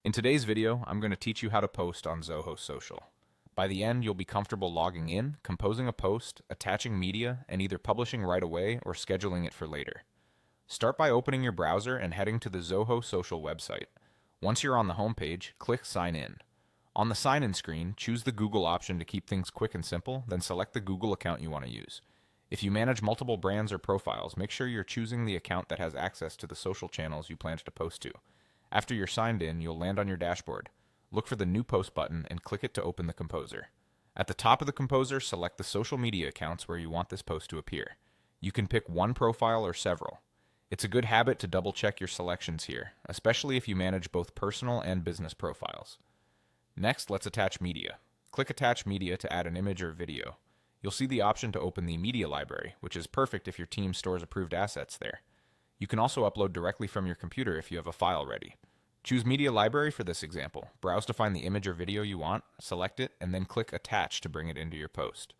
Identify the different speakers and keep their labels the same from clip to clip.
Speaker 1: In today's video, I'm going to teach you how to post on Zoho Social. By the end, you'll be comfortable logging in, composing a post, attaching media, and either publishing right away or scheduling it for later. Start by opening your browser and heading to the Zoho Social website. Once you're on the homepage, click Sign In. On the Sign In screen, choose the Google option to keep things quick and simple, then select the Google account you want to use. If you manage multiple brands or profiles, make sure you're choosing the account that has access to the social channels you plan to post to. After you're signed in, you'll land on your dashboard. Look for the New Post button and click it to open the Composer. At the top of the Composer, select the social media accounts where you want this post to appear. You can pick one profile or several. It's a good habit to double check your selections here, especially if you manage both personal and business profiles. Next, let's attach media. Click Attach Media to add an image or video. You'll see the option to open the media library, which is perfect if your team stores approved assets there. You can also upload directly from your computer if you have a file ready. Choose Media Library for this example. Browse to find the image or video you want, select it, and then click Attach to bring it into your post.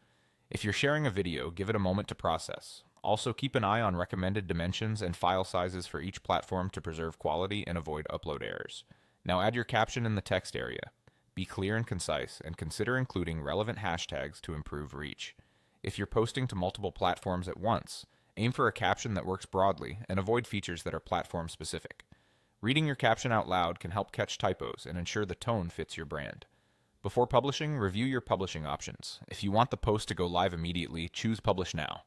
Speaker 1: If you're sharing a video, give it a moment to process. Also, keep an eye on recommended dimensions and file sizes for each platform to preserve quality and avoid upload errors. Now add your caption in the text area. Be clear and concise, and consider including relevant hashtags to improve reach. If you're posting to multiple platforms at once, aim for a caption that works broadly and avoid features that are platform specific. Reading your caption out loud can help catch typos and ensure the tone fits your brand. Before publishing, review your publishing options. If you want the post to go live immediately, choose Publish Now.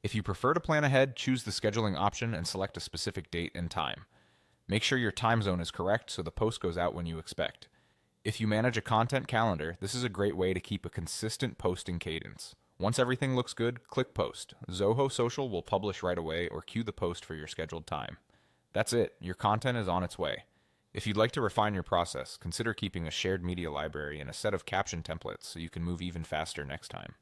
Speaker 1: If you prefer to plan ahead, choose the scheduling option and select a specific date and time. Make sure your time zone is correct so the post goes out when you expect. If you manage a content calendar, this is a great way to keep a consistent posting cadence. Once everything looks good, click Post. Zoho Social will publish right away or queue the post for your scheduled time. That's it, your content is on its way. If you'd like to refine your process, consider keeping a shared media library and a set of caption templates so you can move even faster next time.